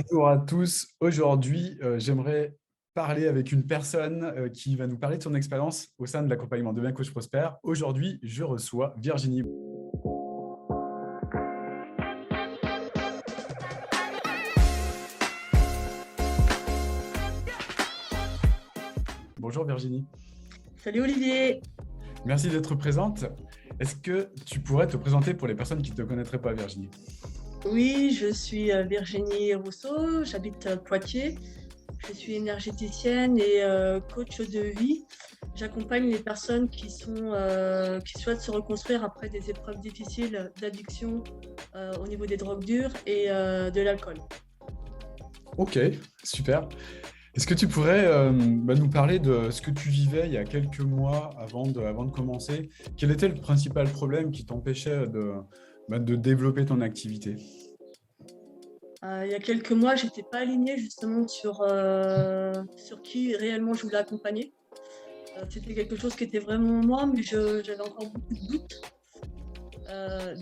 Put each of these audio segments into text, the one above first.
Bonjour à tous. Aujourd'hui, j'aimerais parler avec une personne qui va nous parler de son expérience au sein de l'accompagnement de Bien Coach Prospère. Aujourd'hui, je reçois Virginie. Bonjour Virginie. Salut Olivier. Merci d'être présente. Est-ce que tu pourrais te présenter pour les personnes qui ne te connaîtraient pas, Virginie? Oui, je suis Virginie Rousseau, j'habite à Poitiers. Je suis énergéticienne et coach de vie. J'accompagne les personnes qui souhaitent se reconstruire après des épreuves difficiles d'addiction au niveau des drogues dures et de l'alcool. Ok, super. Est-ce que tu pourrais nous parler de ce que tu vivais il y a quelques mois avant de commencer? Quel était le principal problème qui t'empêchait de développer ton activité? Il y a quelques mois, j'étais pas alignée justement sur qui réellement je voulais accompagner. C'était quelque chose qui était vraiment moi, mais j'avais encore beaucoup de doutes.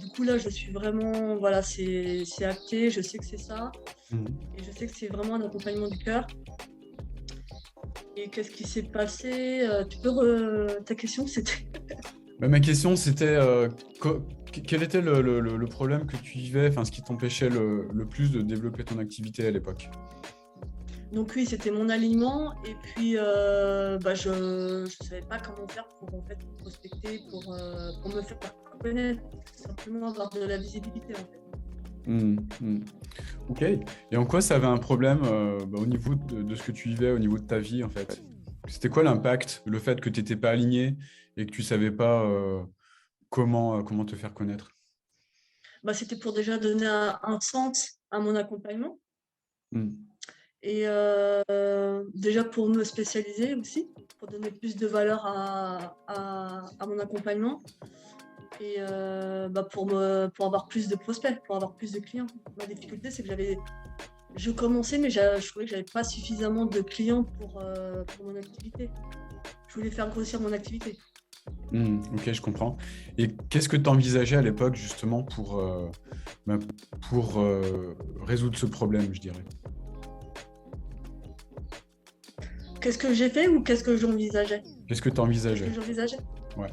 Du coup, là, je suis vraiment, voilà, c'est acté, je sais que c'est ça, Mhm. et je sais que c'est vraiment un accompagnement du cœur. Et qu'est-ce qui s'est passé? Ta question, c'était... Ma question, c'était quel était le problème que tu vivais, enfin, ce qui t'empêchait le plus de développer ton activité à l'époque? Donc oui, c'était mon alignement, et puis je ne savais pas comment faire pour en fait prospecter, pour me faire connaître, simplement avoir de la visibilité en fait. Mhm. Ok. Et en quoi ça avait un problème au niveau de ce que tu vivais, au niveau de ta vie, en fait? C'était quoi l'impact, le fait que tu n'étais pas aligné et que tu savais pas comment te faire connaître? C'était pour déjà donner un sens à mon accompagnement. Mhm. Et déjà pour me spécialiser aussi, pour donner plus de valeur à mon accompagnement et pour avoir plus de prospects, pour avoir plus de clients. Ma difficulté, c'est que je commençais, mais je trouvais que j'avais pas suffisamment de clients pour mon activité. Je voulais faire grossir mon activité. Ok, je comprends. Et qu'est-ce que tu envisageais à l'époque justement bah, résoudre ce problème, je dirais? Qu'est-ce que j'ai fait ou qu'est-ce que j'envisageais? Qu'est-ce que tu Qu'est-ce que envisageais? j'envisageais? Ouais.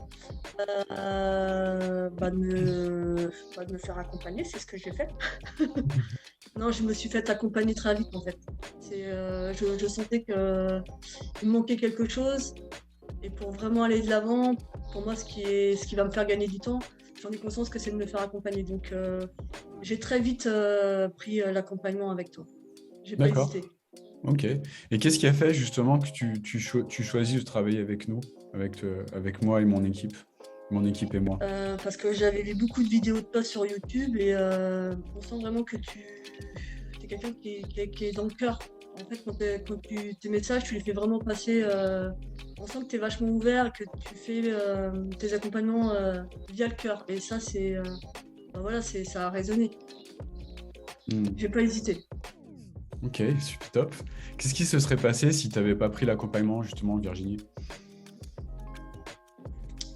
De me faire accompagner, c'est ce que j'ai fait. Non, je me suis fait accompagner très vite en fait. Je sentais qu'il me manquait quelque chose, et pour vraiment aller de l'avant, pour moi, ce qui va me faire gagner du temps, j'en ai conscience que c'est de me faire accompagner. Donc j'ai très vite pris l'accompagnement avec toi. J'ai pas D'accord. hésité. Ok. Et qu'est-ce qui a fait justement que tu choisis de travailler avec nous, avec moi et mon équipe et moi? Parce que j'avais vu beaucoup de vidéos de toi sur YouTube, et on sent vraiment que tu es quelqu'un qui est dans le cœur. En fait, tes messages, tu les fais vraiment passer. On sent que tu es vachement ouvert, que tu fais tes accompagnements via le cœur. Et ça, ça a résonné. Hmm. J'ai pas hésité. Ok, super top. Qu'est-ce qui se serait passé si tu n'avais pas pris l'accompagnement justement, Virginie?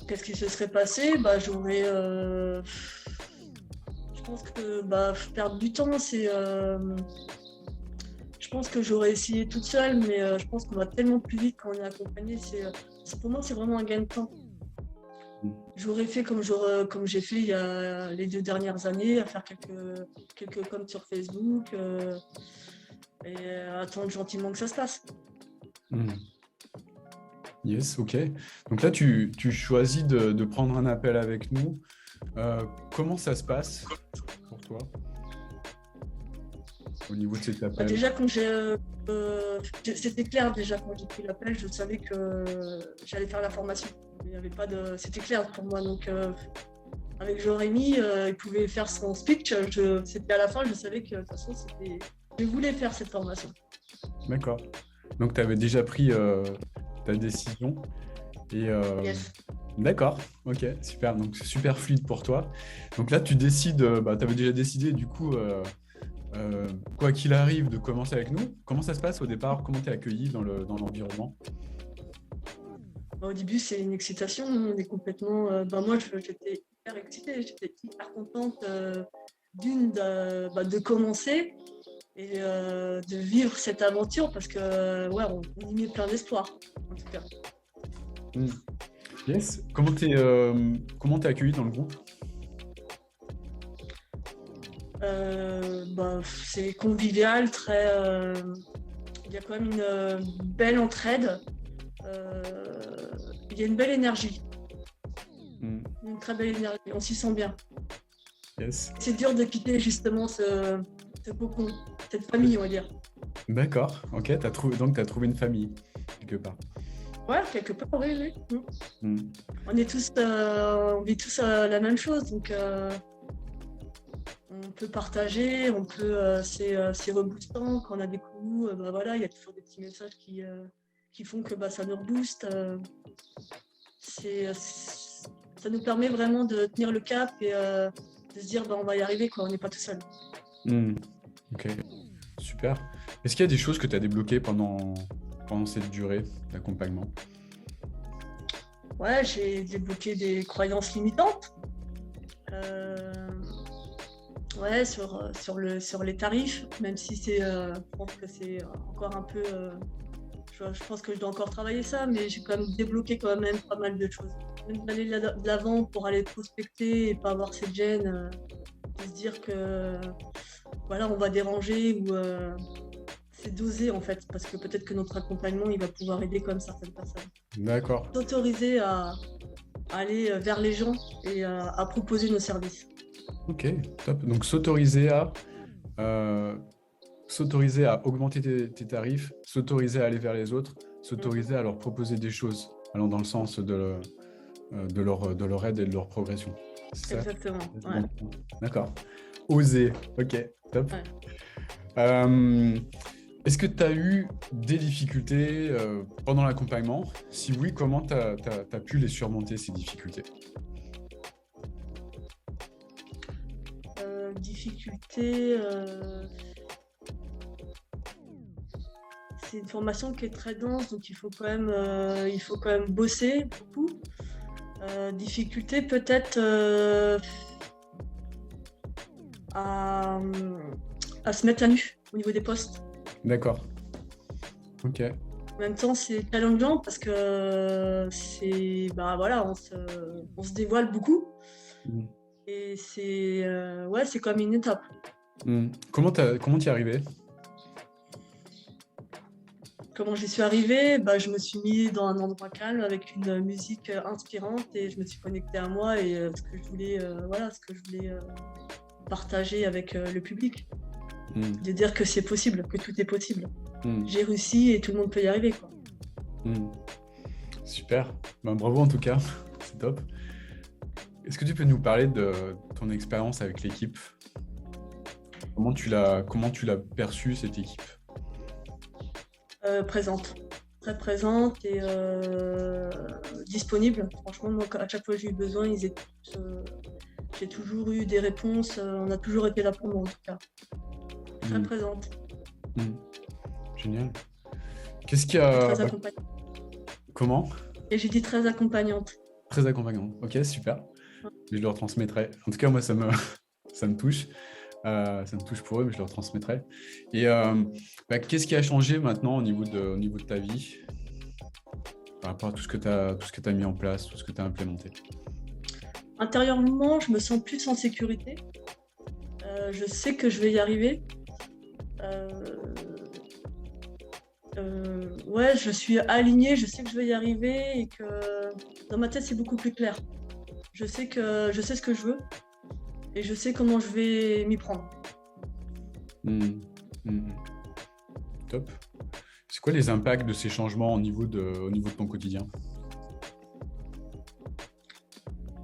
Qu'est-ce qui se serait passé? Je pense que perdre du temps, je pense que j'aurais essayé toute seule, mais je pense qu'on va tellement plus vite quand on est accompagné. Pour moi, c'est vraiment un gain de temps. Hmm. J'aurais fait comme j'ai fait il y a les 2 dernières années, à faire quelques comptes sur Facebook et attendre gentiment que ça se passe. Hmm. Yes, ok. Donc là, tu choisis de prendre un appel avec nous. Comment ça se passe pour toi au niveau de cet appel? Déjà, c'était clair déjà quand j'ai pris l'appel, je savais que j'allais faire la formation. Il y avait pas de, c'était clair pour moi. Donc avec Jérémy, il pouvait faire son speech. C'était à la fin, je savais que de toute façon, je voulais faire cette formation. D'accord. Donc tu avais déjà pris ta décision. Et Yes. d'accord, ok, super. Donc c'est super fluide pour toi. Donc là, tu décides, tu avais déjà décidé du coup, quoi qu'il arrive, de commencer avec nous. Comment ça se passe au départ? Comment tu es accueilli dans l'environnement? Au début, c'est une excitation. On est complètement. Moi, j'étais hyper excitée, j'étais hyper contente de commencer. et de vivre cette aventure parce que ouais, on y met plein d'espoir en tout cas. Mm. Yes. Comment t'es accueilli dans le groupe? Bah, c'est convivial, il y a quand même une belle entraide, il y a une belle énergie, Mm. une très belle énergie, on s'y sent bien. Yes. C'est dur de quitter justement ce cocon, cette famille, on va dire. D'accord. Ok. Donc, tu as trouvé une famille, quelque part. Ouais, quelque part, oui, oui. Mm. On vit tous la même chose, donc on peut partager, c'est reboostant quand on a des coups, bah voilà, il y a toujours des petits messages qui font que bah, ça nous rebooste. Ça nous permet vraiment de tenir le cap et de se dire bah, on va y arriver, quoi, on n'est pas tout seul. Mm. Ok. Super. Est-ce qu'il y a des choses que tu as débloquées pendant cette durée d'accompagnement? Ouais, j'ai débloqué des croyances limitantes. Ouais, sur les tarifs, même si je pense que c'est encore un peu. Je pense que je dois encore travailler ça, mais j'ai quand même débloqué quand même pas mal de choses. Même d'aller de l'avant pour aller prospecter et pas avoir cette gêne, de se dire que voilà, on va déranger ou c'est dosé en fait, parce que peut-être que notre accompagnement il va pouvoir aider comme certaines personnes. D'accord. S'autoriser à aller vers les gens et à proposer nos services. Ok, top. Donc euh, s'autoriser à augmenter tes tarifs, s'autoriser à aller vers les autres, s'autoriser à leur proposer des choses allant dans le sens de leur aide et de leur progression. C'est ça? Exactement. Ouais. Bon. D'accord. Oser. Ok, top. Ouais. Est-ce que tu as eu des difficultés pendant l'accompagnement? Si oui, comment tu as pu les surmonter, ces difficultés? Difficulté, c'est une formation qui est très dense, donc il faut quand même bosser beaucoup. Difficulté peut-être à, à se mettre à nu au niveau des postes. D'accord. Ok. En même temps, c'est challengeant parce que bah voilà, on se dévoile beaucoup Mm. et ouais, c'est comme une étape. Mm. Comment t'y es arrivé? Comment j'y suis arrivée? Bah, je me suis mis dans un endroit calme avec une musique inspirante et je me suis connectée à moi et ce que je voulais, partager avec le public. Mm. De dire que c'est possible, que tout est possible. Mm. J'ai réussi et tout le monde peut y arriver, quoi. Mm. Super. Ben, bravo en tout cas. C'est top. Est-ce que tu peux nous parler de ton expérience avec l'équipe? Comment tu l'as perçue, cette équipe? Présente. Très présente et disponible. Franchement, moi, à chaque fois que j'ai eu besoin, j'ai toujours eu des réponses. On a toujours été là pour moi, en tout cas. Très présente. Mm. Génial. Qu'est-ce qu'il y a... Très accompagnante. Comment? Et j'ai dit très accompagnante. Très accompagnant. Ok, super. Je leur transmettrai. En tout cas, moi, ça me touche. Ça me touche pour eux, mais je leur transmettrai. Et qu'est-ce qui a changé maintenant au niveau de ta vie par rapport à tout ce que tu as mis en place, tout ce que tu as implémenté? Intérieurement, je me sens plus en sécurité. Je sais que je vais y arriver. Ouais, je suis alignée, je sais que je vais y arriver et que dans ma tête, c'est beaucoup plus clair. Je sais ce que je veux et je sais comment je vais m'y prendre. Top. C'est quoi les impacts de ces changements au niveau de ton quotidien?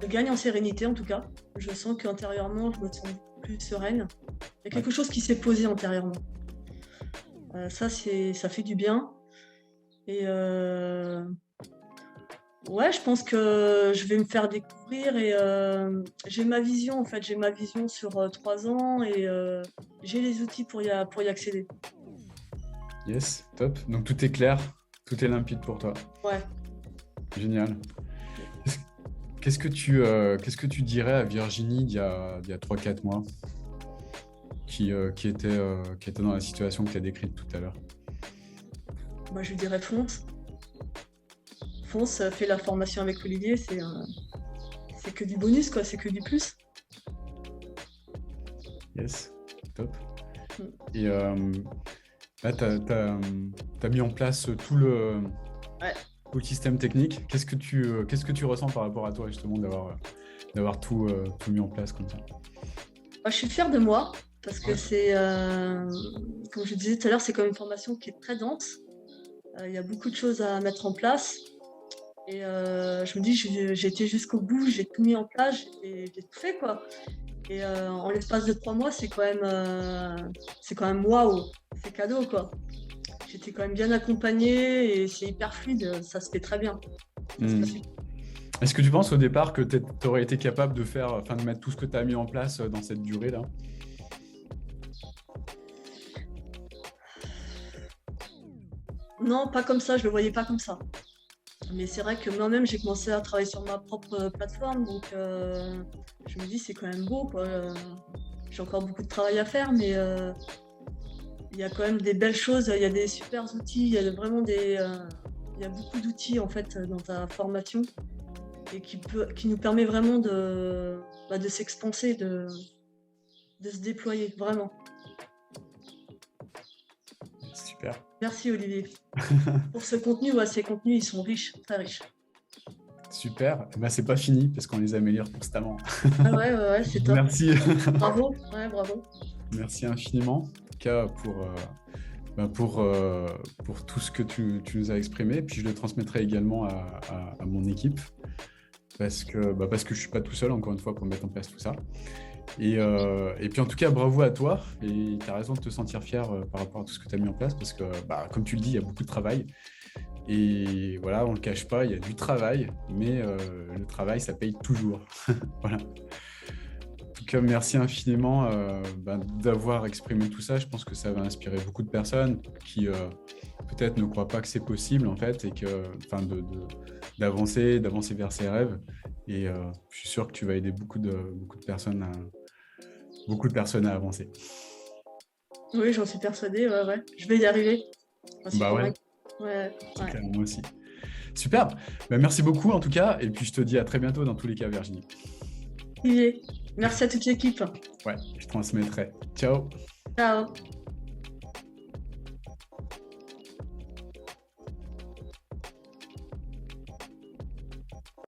Je gagne en sérénité en tout cas. Je sens qu'intérieurement, je me sens plus sereine. Il y a quelque chose qui s'est posé intérieurement. Ça fait du bien. Et ouais, je pense que je vais me faire découvrir et j'ai ma vision en fait. J'ai ma vision sur 3 ans et j'ai les outils pour y accéder. Yes, top. Donc tout est clair, tout est limpide pour toi. Ouais. Génial. Qu'est-ce que tu dirais à Virginie d'il y a 3-4 mois? qui était dans la situation que tu as décrite tout à l'heure? Moi, je dirais fonce. Fonce, fais la formation avec Olivier, c'est que du bonus, quoi, c'est que du plus. Yes, top. Mm. Et là, tu as mis en place Ouais. tout le système technique. Qu'est-ce que tu ressens par rapport à toi, justement, d'avoir tout mis en place comme ça? Moi, je suis fière de moi parce que c'est, comme je disais tout à l'heure, c'est comme une formation qui est très dense. Il y a beaucoup de choses à mettre en place. Et je me dis, j'ai été jusqu'au bout, j'ai tout mis en place, j'ai tout fait, quoi. Et en l'espace de 3 mois, c'est quand même waouh, c'est cadeau, quoi. J'étais quand même bien accompagnée et c'est hyper fluide, ça se fait très bien. Ça se Hmm. passe super. Est-ce que tu penses au départ que tu aurais été capable de mettre tout ce que tu as mis en place dans cette durée-là? Non, pas comme ça, je le voyais pas comme ça. Mais c'est vrai que moi-même, j'ai commencé à travailler sur ma propre plateforme, donc je me dis, c'est quand même beau, quoi. J'ai encore beaucoup de travail à faire, mais il y a quand même des belles choses, il y a des super outils, il y a vraiment il y a beaucoup d'outils en fait dans ta formation et qui nous permet vraiment de s'expanser, de se déployer, vraiment. Super. Merci Olivier. Pour ce contenu, ouais, ces contenus, ils sont riches, très riches. Super. Eh ben, c'est pas fini parce qu'on les améliore constamment. Ah ouais, c'est top. Merci. Bravo, ouais, bravo. Merci infiniment, en tout cas, pour tout ce que tu nous as exprimé. Puis je le transmettrai également à mon équipe parce que je ne suis pas tout seul, encore une fois, pour mettre en place tout ça. Et puis en tout cas, bravo à toi. Et tu as raison de te sentir fier par rapport à tout ce que tu as mis en place parce que, comme tu le dis, il y a beaucoup de travail. Et voilà, on ne le cache pas, il y a du travail, mais le travail, ça paye toujours. Voilà. En tout cas, merci infiniment d'avoir exprimé tout ça. Je pense que ça va inspirer beaucoup de personnes qui peut-être ne croient pas que c'est possible en fait et d'avancer vers ses rêves. Et je suis sûr que tu vas aider beaucoup de personnes à avancer. Oui, j'en suis persuadée, ouais. Je vais y arriver. J'en suis Bah ouais, convaincue. Ouais. clair, moi aussi. Super. Merci beaucoup en tout cas. Et puis je te dis à très bientôt dans tous les cas, Virginie. Olivier, merci à toute l'équipe. Ouais, je transmettrai. Ciao. Ciao.